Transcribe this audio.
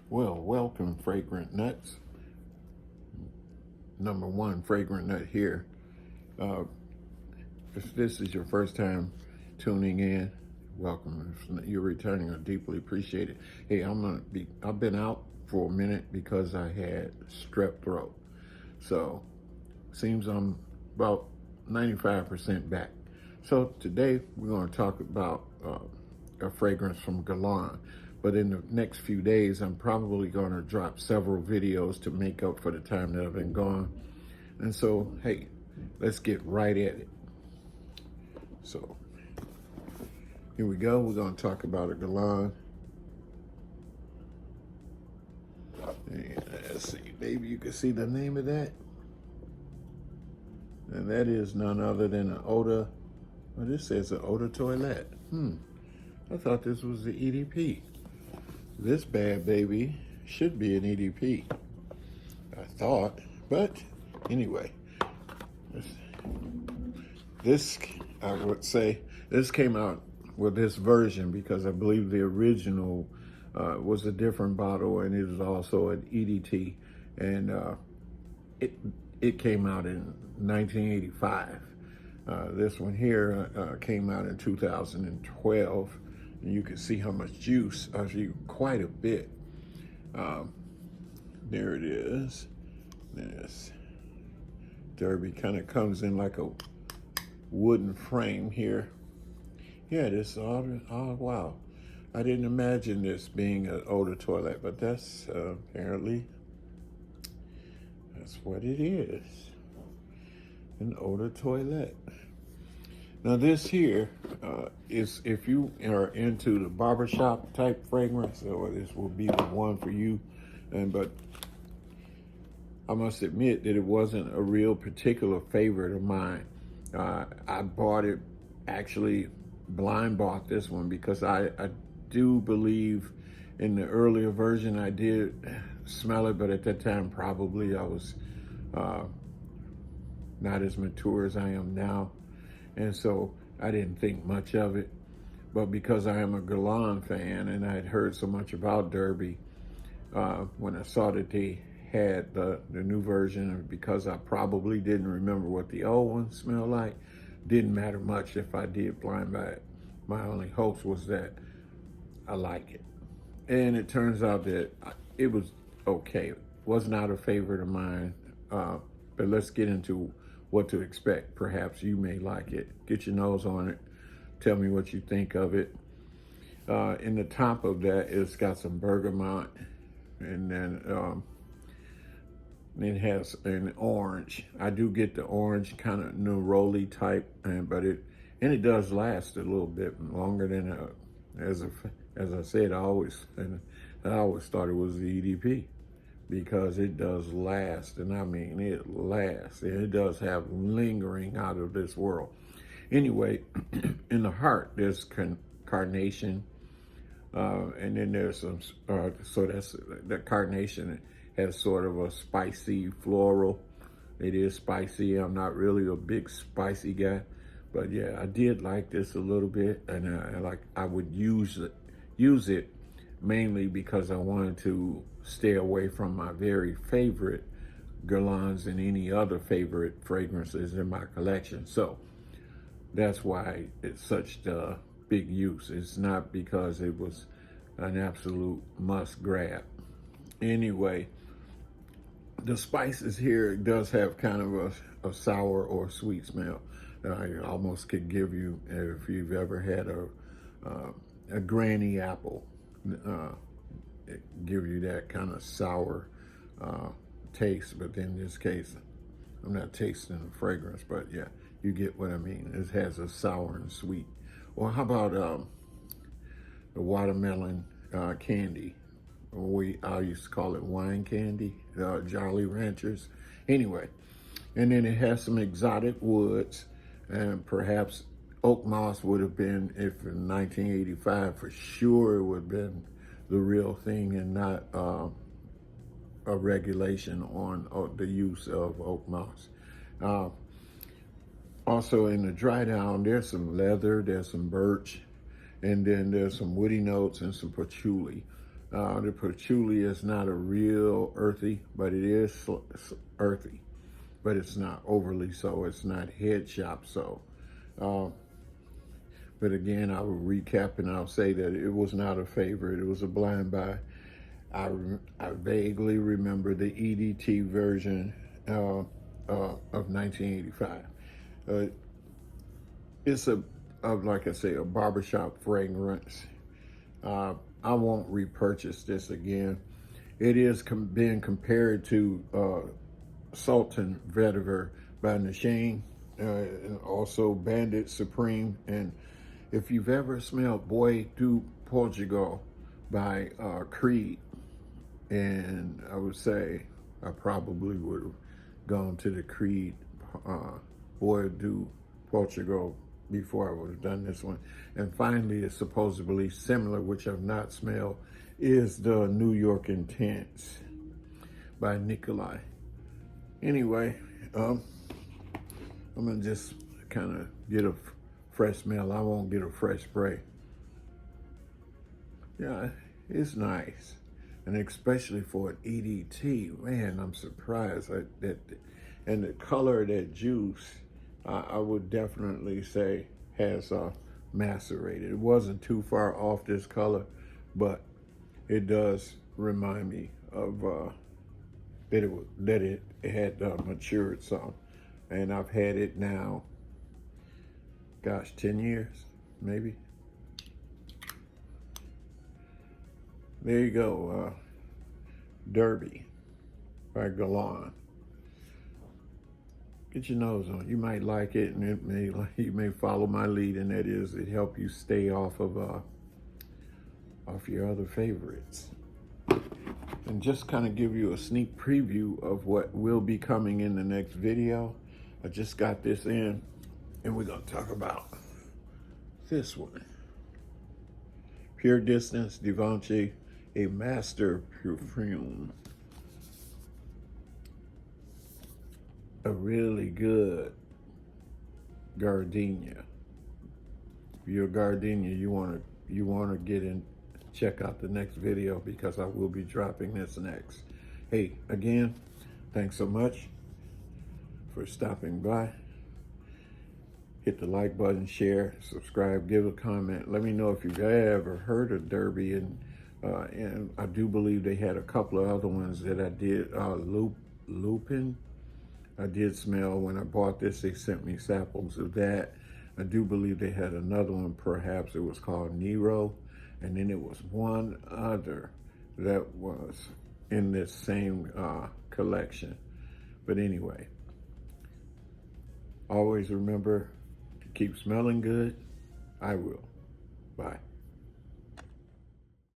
Well, welcome, fragrant nuts. Number one fragrant nut here. Uh, if this is your first time tuning in, welcome. If you're returning, I deeply appreciate it. Hey, I've been out for a minute because I had strep throat. So, seems I'm about 95% back. So today we're going to talk about a fragrance from Guerlain. But in the next few days, I'm probably going to drop several videos to make up for the time that I've been gone. And so, hey, let's get right at it. So here we go. We're going to talk about a Guerlain. And let's see, maybe you can see the name of that. And that is none other than an odor. Well, this says an odor toilette. I thought this was the EDP. This bad baby should be an EDP, I thought. But anyway, this I would say, this came out with this version because I believe the original was a different bottle, and it was also an EDT. And it came out in 1985. This one here came out in 2012. And you can see how much juice, actually quite a bit. There it is. This Derby kind of comes in like a wooden frame here. Yeah, this wow. I didn't imagine this being an odor toilet, but that's apparently that's what it is. An odor toilet. Now this here is, if you are into the barbershop type fragrance, or this will be the one for you. But I must admit that it wasn't a real particular favorite of mine. I bought it, actually blind bought this one, because I do believe in the earlier version I did smell it, but at that time probably I was not as mature as I am now. And so I didn't think much of it. But because I am a Guerlain fan and I had heard so much about Derby, when I saw that they had the new version, and because I probably didn't remember what the old one smelled like, didn't matter much if I did blind buy it. My only hopes was that I like it. And it turns out that it was okay. It was not a favorite of mine. But let's get into what to expect. Perhaps you may like it. Get your nose on it. Tell me what you think of it. In the top of that, it's got some bergamot, and then it has an orange. I do get the orange kind of neroli type, but it does last a little bit longer than as I said. I always thought it was the EDP, because it does last, and I mean it lasts, and it does have lingering out of this world. Anyway, in the heart there's carnation, and then there's some so that's the carnation has sort of a spicy floral. It is spicy. I'm not really a big spicy guy, but yeah, I did like this a little bit, and I would use it mainly because I wanted to stay away from my very favorite Guerlains and any other favorite fragrances in my collection. So that's why it's such a big use. It's not because it was an absolute must grab. Anyway, the spices here does have kind of a sour or sweet smell that I almost could give you if you've ever had a granny apple. It give you that kind of sour taste, but in this case, I'm not tasting the fragrance, but yeah, you get what I mean. It has a sour and sweet. Well, how about the watermelon candy? I used to call it wine candy, Jolly Ranchers. Anyway, and then it has some exotic woods, and perhaps oak moss would have been, if in 1985, for sure it would have been the real thing, and not a regulation on the use of oak moss. Also in the dry down, there's some leather, there's some birch, and then there's some woody notes and some patchouli. The patchouli is not a real earthy, but it is earthy, but it's not overly so. It's not head shop so. Uh, but again, I will recap and I'll say that it was not a favorite. It was a blind buy. I vaguely remember the EDT version of 1985. It's like I say, a barbershop fragrance. I won't repurchase this again. It is being compared to Sultan Vetiver by Nashane, and also Bandit Supreme. And if you've ever smelled Boy do Portugal by Creed, and I would say I probably would have gone to the Creed Boy do Portugal before I would have done this one. And finally, it's supposedly similar, which I've not smelled, is the New York Intense by Nikolai. Anyway, I'm gonna just kind of get a fresh smell. I won't get a fresh spray. Yeah, it's nice. And especially for an EDT, man, I'm surprised that and the color of that juice, I would definitely say has macerated. It wasn't too far off this color, but it does remind me of that it had matured some. And I've had it now, gosh, 10 years, maybe. There you go, Derby by Guerlain. Get your nose on it. You might like it, and you may follow my lead, and that is it help you stay off of your other favorites. And just kind of give you a sneak preview of what will be coming in the next video. I just got this in, and we're gonna talk about this one. Pure Distance Divanche, a master perfume. A really good gardenia. If you're a gardenia, you wanna get in, check out the next video because I will be dropping this next. Hey, again, thanks so much for stopping by. Hit the like button, share, subscribe, give a comment. Let me know if you've ever heard of Derby, and I do believe they had a couple of other ones that I did. Lupin, I did smell when I bought this. They sent me samples of that. I do believe they had another one, perhaps it was called Nero, and then it was one other that was in this same collection. But anyway, always remember to keep smelling good. I will. Bye.